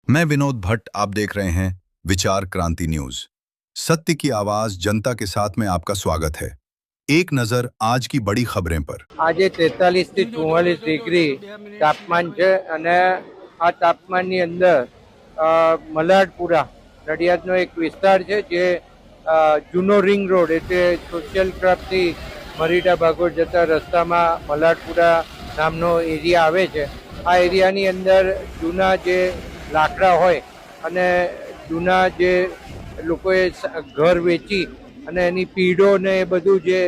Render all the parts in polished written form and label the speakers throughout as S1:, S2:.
S1: मैं विनोद भट्ट। आप देख रहे हैं विचार क्रांति न्यूज। सत्य की आवाज जनता के साथ में आपका स्वागत है। एक नजर आज की बड़ी खबरें पर।
S2: आज 43 થી 44 ડિગ્રી તાપમાન છે અને આ તાપમાનની અંદર મલાડપુરા નડિયાદનો એક વિસ્તાર છે જે જૂનો રિંગ રોડ એટલે સોશિયલ ક્લબથી મરીડા ભાગોળ જતા રસ્તામાં મલાડપુરા નામનો એરિયા આવે છે। આ એરિયાની અંદર જૂના જે લાકડા હોય અને જૂના જે લોકોએ ઘર વેચી અને એની પીઢો ને એ બધું જે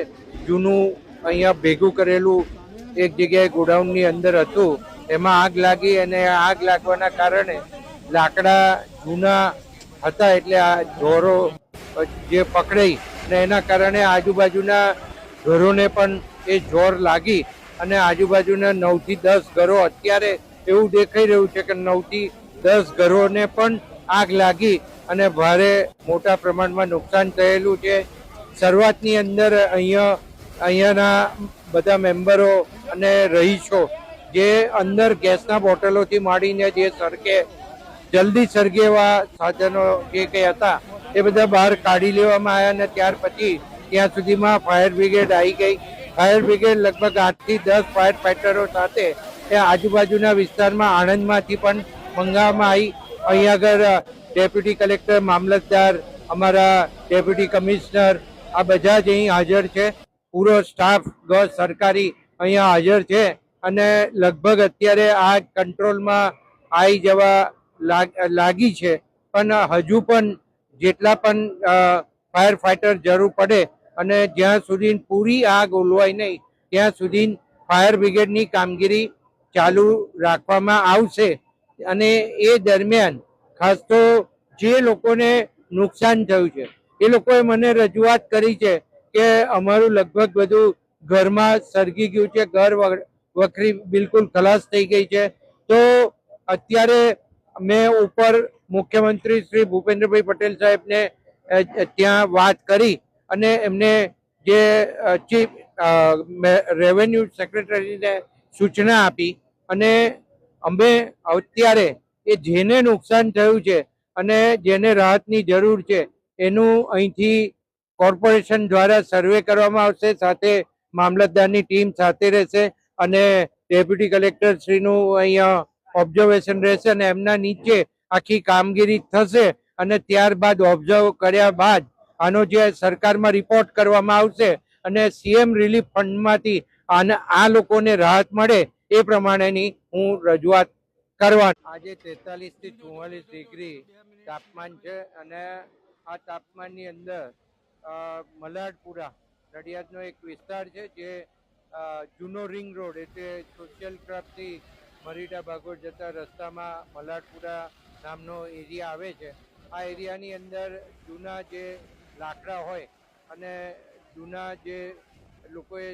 S2: જૂનું અહીંયા ભેગું કરેલું એક જગ્યાએ ગોડાઉનની અંદર હતું, એમાં આગ લાગી અને આગ લાગવાના કારણે લાકડા જૂના હતા એટલે આ ઢોરો જે પકડાઈ અને એના કારણે આજુબાજુના ઘરોને પણ એ જોર લાગી અને આજુબાજુના 9 થી 10 ઘરો અત્યારે એવું દેખાઈ રહ્યું છે કે 9 થી 10 ઘરોને પણ આગ લાગી અને ભારે મોટા પ્રમાણમાં નુકસાન થયેલું છે। શરૂઆતની અંદર અહીંયાના બધા મેમ્બરો અને રહીશો જે અંદર ગેસના બોટલોથી માંડીને જે જલ્દી સળગે એવા સાધનો જે કંઈ હતા એ બધા બહાર કાઢી લેવામાં આવ્યા અને ત્યાર પછી ત્યાં સુધીમાં ફાયર બ્રિગેડ આવી ગઈ। ફાયર બ્રિગેડ લગભગ 8 થી 10 ફાયર ફાઈટરો સાથે એ આજુબાજુના વિસ્તારમાં આણંદમાંથી પણ મંગાવવામાં આવી। અહીંયા આગળ ડેપ્યુટી કલેક્ટર, મામલતદાર, અમારા ડેપ્યુટી કમિશનર આ બધા જ અહીં હાજર છે। પૂરો સ્ટાફ સરકારી અહીંયા હાજર છે અને લગભગ અત્યારે આ કંટ્રોલમાં આવી જવા લાગી છે, પણ હજુ પણ જેટલા પણ ફાયર ફાઈટર જરૂર પડે અને જ્યાં સુધી પૂરી આગ ઓલવાય નહીં ત્યાં સુધી ફાયર બ્રિગેડની કામગીરી ચાલુ રાખવામાં આવશે। અને એ દરમિયાન ખાસ તો જે લોકોને નુકસાન થયું છે એ લોકોએ મને રજૂઆત કરી છે કે અમારું લગભગ બધું ઘરમાં સળગી ગયું છે, ઘર વખરી બિલકુલ ખલાસ થઈ ગઈ છે। તો અત્યારે મેં ઉપર મુખ્યમંત્રી શ્રી ભૂપેન્દ્રભાઈ પટેલ સાહેબને ત્યાં વાત કરી અને એમને જે ચીફ રેવન્યુ સેક્રેટરીને સૂચના આપી અને અમે અત્યારે એ જેને નુકસાન થયું છે અને જેને રાહતની જરૂર છે એનું અહીંથી કોર્પોરેશન દ્વારા સર્વે કરવામાં આવશે, સાથે મામલતદારની ટીમ સાથે રહેશે અને ડેપ્યુટી કલેક્ટર શ્રીનું અહીંયા ઓબ્ઝર્વેશન રહેશે અને એમના નીચે આખી કામગીરી થશે અને ત્યારબાદ ઓબ્ઝર્વ કર્યા બાદ આનો જે સરકારમાં રિપોર્ટ કરવામાં આવશે અને સીએમ રિલીફ ફંડમાંથી આ લોકોને રાહત મળે એ પ્રમાણેની હું રજૂઆત કરવા। આજે 43 થી 44 ડિગ્રી તાપમાન છે અને આ તાપમાનની અંદર મલાડપુરા નડિયાદનો એક વિસ્તાર છે જે જૂનો રિંગ રોડ એટલે સોશિયલ ક્લબથી મરીડા ભાગોળ જતા રસ્તામાં મલાડપુરા નામનો એરિયા આવે છે। આ એરિયાની અંદર જૂના જે લાકડા હોય અને જૂના જે લોકોએ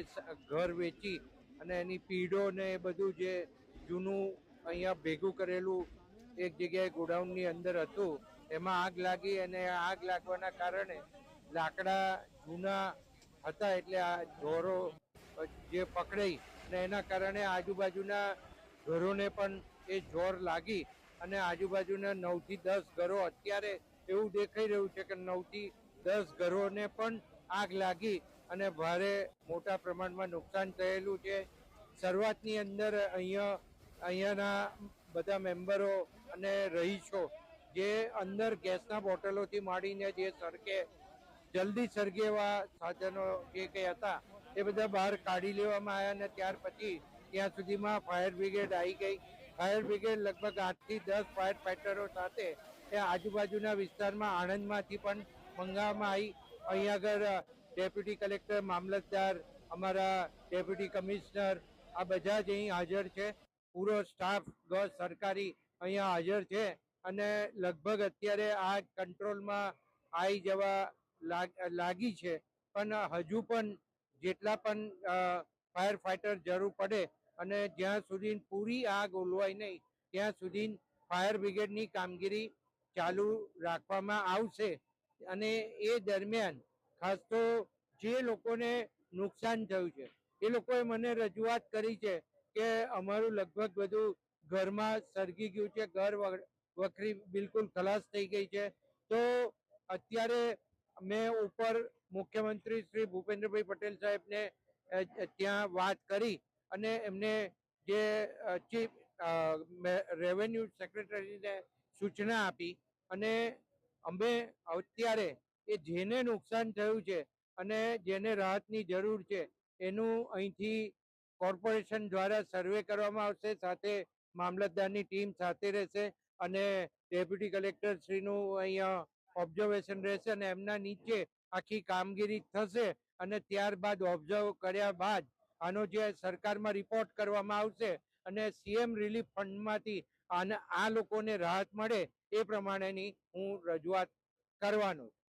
S2: ઘર વેચી અને એની પીઢો ને એ બધું જે જૂનું અહીંયા ભેગું કરેલું એક જગ્યાએ ગોડાઉનની અંદર હતું, એમાં આગ લાગી અને આગ લાગવાના કારણે લાકડા જૂના હતા એટલે આ ઢોરો જે પકડાઈ અને એના કારણે આજુબાજુના ઘરોને પણ એ જોર લાગી અને આજુબાજુના 9 થી 10 ઘરો અત્યારે એવું દેખાઈ રહ્યું છે કે 9 થી 10 ઘરોને પણ આગ લાગી અને ભારે મોટા પ્રમાણમાં નુકસાન થયેલું છે। શરૂઆતની અંદર અહીંયાના બધા મેમ્બરો અને રહીશો જે અંદર ગેસના બોટલોથી માંડીને જે જલ્દી સળગે એવા સાધનો જે કંઈ હતા એ બધા બહાર કાઢી લેવામાં આવ્યા અને ત્યાર પછી ત્યાં સુધીમાં ફાયર બ્રિગેડ આવી ગઈ। ફાયર બ્રિગેડ લગભગ 8 થી 10 ફાયર ફાઈટરો સાથે એ આજુબાજુના વિસ્તારમાં આણંદમાંથી પણ મંગાવવામાં આવી। અહીંયા આગળ ડેપ્યુટી કલેક્ટર, મામલતદાર, અમારા ડેપ્યુટી કમિશનર આ બધા જ અહીં હાજર છે। પૂરો સ્ટાફ સરકારી અહીંયા હાજર છે અને લગભગ અત્યારે આ કંટ્રોલમાં આવી જવા લાગી છે, પણ હજુ પણ જેટલા પણ ફાયર ફાઈટર જરૂર પડે અને જ્યાં સુધી પૂરી આગ ઓલવાય નહીં ત્યાં સુધી ફાયર બ્રિગેડની કામગીરી ચાલુ રાખવામાં આવશે। અને એ દરમિયાન ખાસ તો જે લોકોને નુકસાન થયું છે એ લોકોએ મને રજૂઆત કરી છે કે અમારું લગભગ બધું ઘરમાં સળગી ગયું છે, ઘર વખરી બિલકુલ ખલાસ થઈ ગઈ છે. તો અત્યારે મેં ઉપર મુખ્યમંત્રી શ્રી ભૂપેન્દ્રભાઈ પટેલ સાહેબને ત્યાં વાત કરી અને એમને જે ચીફ રેવન્યુ સેક્રેટરીને સૂચના આપી અને અમે અત્યારે એ જેને નુકસાન થયું છે અને જેને રાહતની જરૂર છે એનું અહીંથી કોર્પોરેશન દ્વારા સર્વે કરવામાં આવશે. સાથે મામલતદારની ટીમ સાથે રહેશે અને ડેપ્યુટી કલેક્ટર શ્રીનું અહીંયા ઓબ્ઝર્વેશન રહેશે અને એમના નીચે આખી કામગીરી થશે અને ત્યારબાદ ઓબ્ઝર્વ કર્યા બાદ આનો જે સરકારમાં રિપોર્ટ કરવામાં આવશે અને સીએમ રિલીફ ફંડમાંથી આ લોકોને રાહત મળે એ પ્રમાણેની હું રજૂઆત કરવાનો છું.